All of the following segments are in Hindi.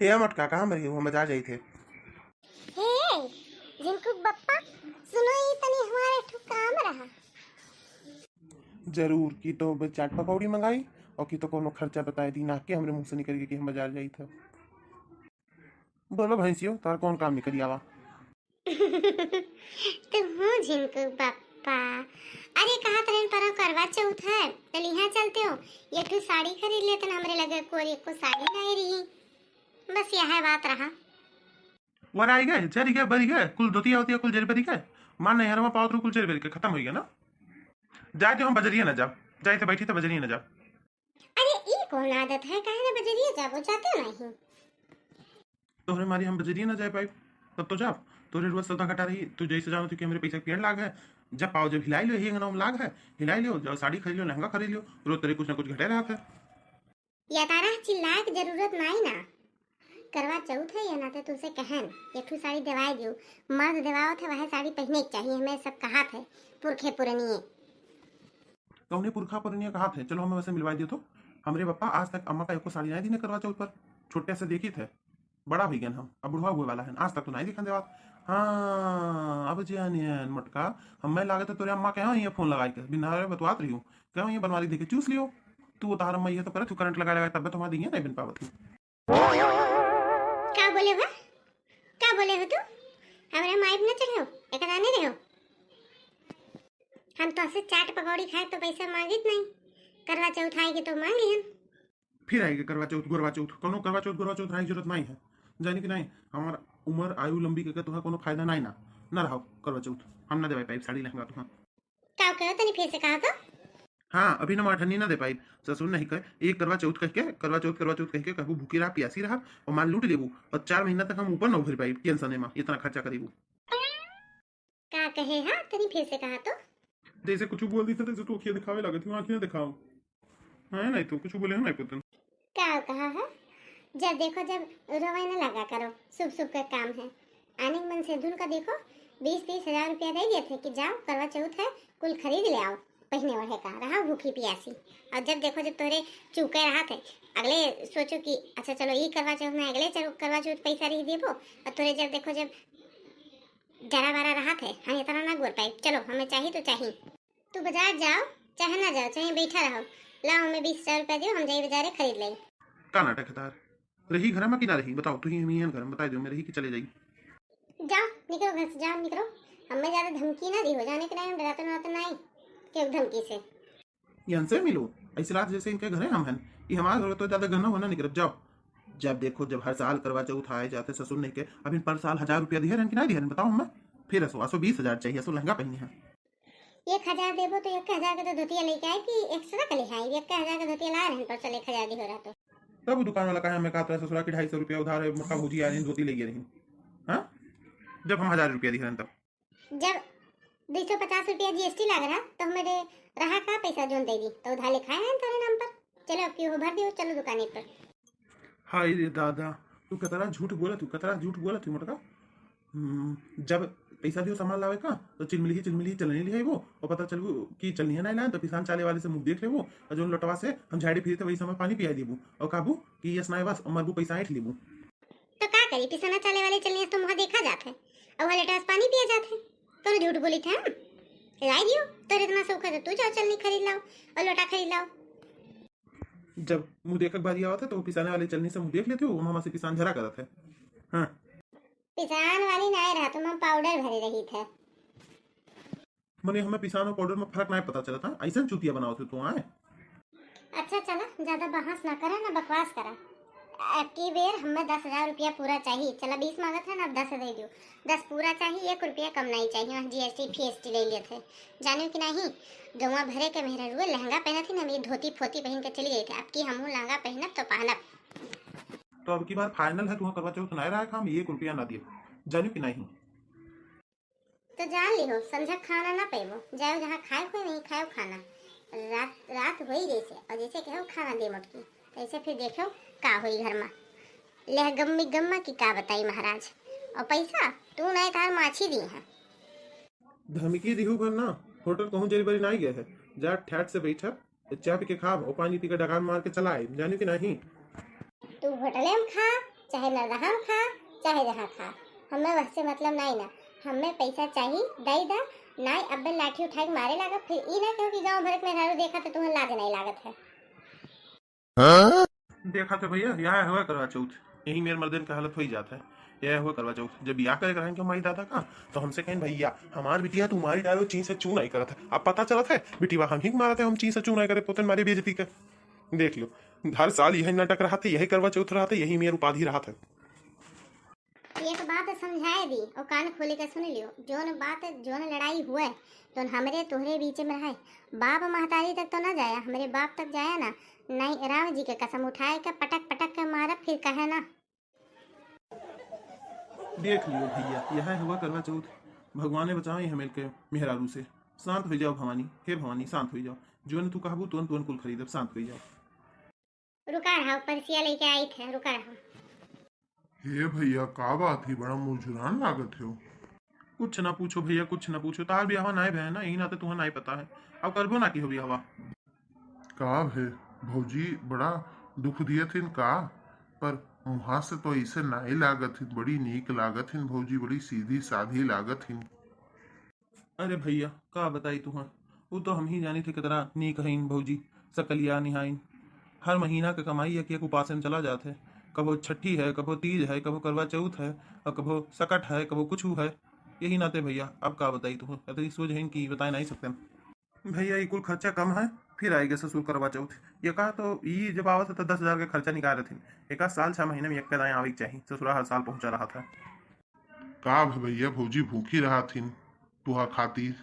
ए मटका कहाँ मरी हो हम जा जाई थे। हे जिनको बप्पा सुनो ये तनी हमारे ठु काम रहा। जरूर की तो चाट पकौड़ी मंगाई और की तो कोनो खर्चा बताए दी ना के हमरे मुंह से निकल गई कि हम बाजार जाई थे। बोलो भैंसियो तार कौन काम निकली आवा। तो हूँ जिनको बप्पा अरे कहा तरन पर करवा चौथ है तो यहाँ चलते हो ये ठु साड़ी खरीद ले तन हमरे लगे कोई को साड़ी नहीं रही बस यह बात रहा। वर आई गए चरी गए बरी गए कुल धोती होती है कुल जरी बरी गए मान नहीं हरमा पावत कुल जरी बरी के खत्म हो गया ना। जाए तो हम बजरिया ना जाओ जाए तो बैठी तो बजरिया ना जाओ। अरे ये कौन आदत है कहे ना बजरिया जाबो जाते नहीं तोहरे मारी हम बजरिया ना जाए पाई तब तो जाओ तोरे रोज सौदा घटा रही तू जैसे जानो कि मेरे पैसे पेड़ लाग है जब पाओ जब हिलाई लो यही नाम लाग है हिलाई लो जाओ साड़ी खरीद लो लहंगा खरीद लो रोज तेरे कुछ ना कुछ घटे रहा है। या तारा चिल्लाए की जरूरत नहीं ना करवा चौथ है या ना तो तुझसे कहन एक ठु साड़ी दिवाई दियो मर्द दिवाओ थे वह साड़ी पहने के चाहिए हमें सब कहा थे पुरखे पुरनिए कौने पुरखा पुरनिया कहा थे चलो हमें वैसे मिलवा दियो तो हमरे पापा आज तक अम्मा का एको साड़ी नहीं दी करवा चौथ पर छोटे से देखी थे बड़ा भी गए हम अब बुढ़वा हुए वाला है आज तक तो नहीं दिखा देवा। हाँ अब जानियन मटका हमें लागे तो तोरे अम्मा के यहाँ ये फोन लगाई के बिना बतवात रही हूँ क्या ये बनवाली देखे चूस लियो तू उतार अम्मा ये तो करे तू करंट लगा लगा तब तुम्हारी दिए नहीं बिन पावत क्या बोले हो तू हमारे माइब न चढ़ो एक आने रहो हम तो ऐसे चाट पकौड़ी खाए तो पैसा मांगित नहीं करवा चौथ आएगी तो मांगे हम फिर आएगी करवा चौथ गोरवा चौथ कोनो करवा चौथ गोरवा चौथ की जरूरत नहीं है जानी कि नहीं हमारा उम्र आयु लंबी के तुहा कोनो फायदा नहीं ना रहो करवा चौथ हम ना दे पाई साड़ी लहंगा तुहा क्या कहो तनी फिर से कहा तो हाँ अभी ना माठनी ना दे पाई ससुर नहीं कहे एक करवा चौथ कह के करवा चौथ कह के कहू भूखी रहा प्यासी रहा और माल लूट लेबू और 4 महीना तक हम ऊपर ना उभर पाई टेंशन में इतना खर्चा करीबू क्या कहे हाँ तनी फिर से कहा तो जैसे कुछ बोल दी था तू आँखें दिखावे लगे थी आँखें दिखाओ है नहीं तो कुछ बोले हो नहीं पुतन क्या कहा है जब देखो जब रोवे न लगा करो शुभ शुभ का काम है आने के मन से धुन का देखो 20-30 हजार रुपया दे दिए थे कि जाओ करवा चौथ है कुल खरीद ले आओ पहने ओढ़े का रहा भूखी प्यासी और जब देखो जब तोरे चूके रहा थे अगले सोचो कि अच्छा चलो ये करवा चौथ ना अगले चलो करवा चौथ पैसा रही देबो और तोरे जब देखो जब जरा बारा रहा थे हम इतना ना गोर पाई चलो हमें चाहिए तो चाहिए तू बाजार जाओ चाहे ना जाओ चाहे बैठा रहो लाओ हमें 20 हजार रुपया दियो हम जाए बाजारे खरीद ले का नाटक है रही घर में कि ना रही बताओ तू ही घर में बता दो मैं रही कि चले जाएगी जाओ निकलो घर से जाओ निकलो हमें ज्यादा धमकी ना दी हो जाने के नहीं हम डराते डराते नहीं क्यों धमकी से यहाँ से मिलो ऐसी रात जैसे इनके घर है हम हैं ये हमारे घर तो ज्यादा घना होना निकल जाओ जब देखो जब हर साल करवा चौथ आए जाते ससुर नहीं के अभी पर साल 1000 रुपया दिए कि नहीं दिए बताओ हमें फिर असो 20 हजार चाहिए असो लहंगा पहनी है 1000 देबो तो 1000 का तो धोतिया लेके आए कि एक्स्ट्रा का ले आए 1000 का धोतिया ला रहे हैं पर चल 1000 दी हो रहा तो तब दुकान वाला कहा मैं कहा ससुरा की 250 रुपया उधार है मक्का भूजी आ रही धोती ले रही हाँ जब हम 1000 रुपया दिए तब जब 250 रुपया जीएसटी लग रहा तो हमारे रहा का पैसा जोन दे दी तो उधार लिखा है तेरे नाम पर चलो अब क्यों भर दियो चलो दुकान पर। हाय रे दादा तू कतरा झूठ बोला तू मोटका जब पैसा दियो सामान लावे का तो चिलमिली चलने ली है वो और पता चल कि चलनी है ना तो पिसान चाले वाले से मुंह देख ले वो और जो लटवा से हम झाड़ी फिरते वही समय पानी पिया दीबू और काबू कि यस ना बस मरबू पैसा ऐठ लीबू तो का करी पिसाना चाले वाले चलने तो वहां देखा जाता है और वह लटास पानी पिया जाते हैं तो झूठ बोली था लाई दियो तो इतना शौक है तो तू जाओ चलनी खरीद लाओ और लोटा खरीद लाओ। जब मुंह देखक बारी आवा था तो पिसाने वाले चलनी से मुंह देख लेते हो मामा से पिसान झरा करत है हाँ पिसान वाली नहीं रहा तो मैं पाउडर भरी रही था मने हमें पिसान और पाउडर में फर्क नहीं पता चला था ऐसा चूतिया बनाओ थे तू आए। अच्छा चला ज्यादा बहस ना करा ना बकवास करा की बेर हमें 10,000 रुपया पूरा चाहिए चला 20 मांगा था ना अब 10 दे दियो 10 पूरा चाहिए 1 रुपया कम नहीं चाहिए वहाँ जीएसटी फीएसटी ले लिए थे जाने कि नहीं गवा भरे के मेहरा रुए लहंगा पहना थी ना मेरी धोती फोती पहन के चली गई थी अब की हम लहंगा पहनब तो पहनब तो अब की बार फाइनल है तुम्हें करवा चौथ नहीं रहा काम 1 रुपया ना दिए जानियो कि नहीं तो जान लिहो समझा खाना ना पेबो जाओ जहाँ खाए कोई नहीं खाओ खाना रात वही जैसे और जैसे कहो खाना दे मोटकी ऐसे फिर देखो का हुई घर में लेह गम्मा की का बताई महाराज और पैसा तू नहीं तार माछी दी है धमकी दिहू घर ना होटल कहूँ जरी बरी नहीं गए है जा ठैट से बैठा चाय पी के खा और पानी पी के डकार मार के चलाए जानियो कि नहीं तू होटले में खा चाहे नरदहाम खा चाहे जहाँ खा, हमें वैसे मतलब नहीं ना। हमें पैसा चाहिए दई दा, नाई अब्बे लाठी उठा के मारे लागत, फिर ई ना कहो कि गांव भर में मेहरारू देखा तो तुम्हें लाज नहीं लागत है। देखा तो भैया यहाँ हुआ करवा चौथ, यही मेरे मर्दन का हालत हो ही जाता है। यह हुआ करवा चौथ जब बियाह करे रहेंगे हमारी दादा का, तो हमसे कहें भैया हमार बिटिया तुम्हारी डालो ची से चू नहीं करत है। अब पता चलत है बिटिया हम ही मारते हम ची से चू नहीं करे पोतन मारी बेइज्जती के। देख लो हर साल यही नाटक रहा था, यही करवा चौथ रहा था, यही मेरी उपाधि रहा था। एक बात समझाए दी और कान खोले के सुन लियो, जोन बात जोन लड़ाई हुए तो हमरे तोहरे बीच में रहे, बाप महतारी तक तो ना जाया, हमरे बाप तक जाया ना। नहीं राम जी के कसम उठाए के पटक पटक के मारा, फिर कहे ना। देख लियो भैया यह हुआ करवा चौथ, भगवान ने बचाए हमें के मेहरारू से। शांत हो जाओ भवानी, हे भवानी शांत हो जाओ, जो तू कहबू तुरंत कुल खरीद, शांत हो जाओ। रुका रहा, परसिया लेके आई थे, रुका रहा। हे भैया का बात ही बड़ा मुरझुरान लागत हो। कुछ ना पूछो भैया, कुछ ना पूछो, तार भी हवा नाय बहन ना, यही ना तो तुम्हें नाय पता है। अब करबो ना की हो भी हवा। का भे भौजी बड़ा दुख दिए थिन का, पर वहां से तो ऐसे नाई लागत हिन, बड़ी नीक लागत हिन भौजी, बड़ी सीधी साधी लागत हिन। अरे भैया का बताई तुम्हें, वो तो हम ही जानी थे कितना नीक हईन भौजी, सकलिया निहाइन। हर महीना के कमाई एक उपास में चला जाते, कबो छठी है, कबो तीज है, कबो करवा चौथ है, और कबो सकट है, कबो कुछ है। यही नाते भैया अब का बताई तुम्हें, इतनी सोच है कि बता नहीं सकते भैया। ये कुल खर्चा कम है, फिर आएगा ससुर करवा चौथ। ये कहा तो ये जब आवत तो 10,000 का खर्चा निकाल रहे थे, एक साल 6 महीने में एक दाएं आवे चाहिए, ससुरा हर साल पहुंचा रहा था। का भे भैया भौजी भूखी रहा थिन तुहा खातिर।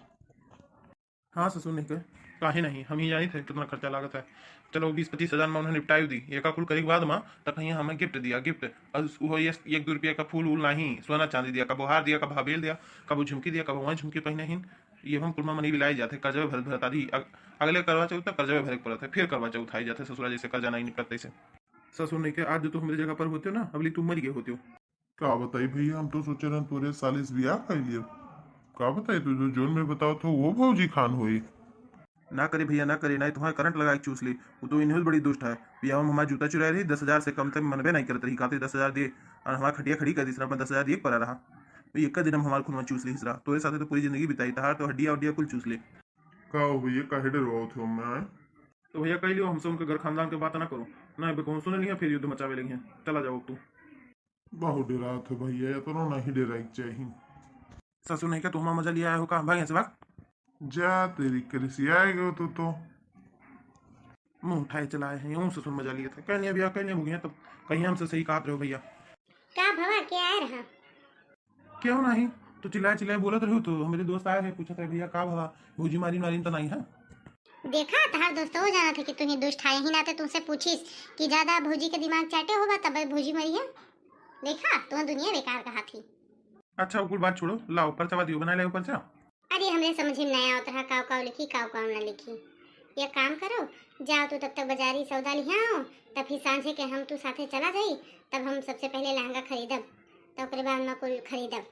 हाँ ससुर नहीं कहे काहे नहीं, हम ही जानी थे कितना खर्चा लागत है। चलो 20-25 हजार में उन्हें निपटाई दी, एक कुल करे के बाद में तक यहाँ हमें गिफ्ट दिया, गिफ्ट और वो ये 1-2 रुपया का फूल वूल नहीं, सोना चांदी दिया, कबो हार दिया, कबो हवेल दिया, कबो झुमकी दिया, कबो वहाँ झुमकी पहने ही। ये हम कुल मनी बिलाई जाते, कर्जा भर भरता दी। अगले करवा चौथ तक कर्जा भरे पड़ता है, फिर करवा चौथ आई जाते ससुरा जैसे कर्जा नहीं निपटते से। ससुर नहीं के आज जो तुम मेरी जगह पर होते हो ना, अगली तुम मर गए होते हो। का बताई भैया, हम तो सोचे रहे पूरे सालिस ब्याह कर लिए। का बताई तू जो जोन में बताओ तो वो भौजी खान हुई। ना करे भैया ना करे, नहीं तुम्हारे करंट लगा के चूस ली। वो तो इन्हें बड़ी दुष्ट है भैया, हम हमारा जूता चुराई रही, 10,000 से कम तक मनबे नहीं करते रही, खाते 10,000 दिए और हमारा खटिया खड़ी कर दी, सिर्फ 10,000 दिए पड़ा रहा। तो एक दिन हम हमारे खुद में चूस ली हिसरा, तो साथ तो पूरी जिंदगी बिताई, तहार तो हड्डिया उड्डिया कुल चूस ले। का हो भैया काहे डरवाओ थे मैं। तो भैया कह लियो हमसे उनके घर खानदान के बात ना करो ना, कौन सुने नहीं, फिर युद्ध मचावे लगी है। चला जाओ तू। बहुत डरा थे भैया, तो नहीं डरा चाहिए। ससुर नहीं क्या तुम्हारा मजा लिया हो, कहा भाग से भाग। जा तेरी कृषि आएगा तो मुंह उठाए चलाए हैं, यूं ससुर मजा लिए थे, कहने भैया कहने हो गया, तब कहीं हमसे सही काट रहे हो भैया। का भवा क्या आए रहा? क्यों नहीं, तो चिल्लाए चिल्लाए बोलत रहो, तो मेरे दोस्त आए हैं पूछते भैया का भवा भूजी मारी मारी तो नहीं है। देखा तहार दोस्त हो जाना था कि तुम्हें दुष्ट है, यही नाते तुमसे पूछीस कि ज्यादा भौजी के दिमाग चाटे होगा तब भौजी मरी है। देखा तुम्हें दुनिया बेकार कहा थी। अच्छा वो कुल बात छोड़ो, लाओ पर्चा दियो, बना ले पर्चा। अरे हमरे समझ में नया उतरा, काव काव लिखी काव काव ना लिखी। ये काम करो, जाओ तू तब तक बाजारी सौदा लियाओ, तब फिर सांझे के हम तू साथे चला जाई, तब हम सबसे पहले लहंगा खरीदब, तो ओकरे बाद में कुल खरीदब,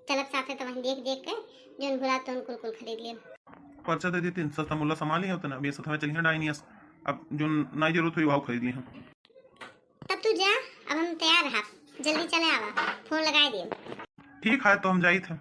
चलब साथे तो वहीं देख देख के जोन भुला तो कुल कुल खरीद लियो। पर्चा दे देती सस्ता मुल्ला सामान लिया होता ना, बे सथा में चलिए डाइनियस, अब जो नई जरूरत हुई वो खरीद ली हम। तब तू जा, अब हम तैयार रहा, जल्दी चले आवा, फोन लगा दियो। ठीक है तो हम जाई थे।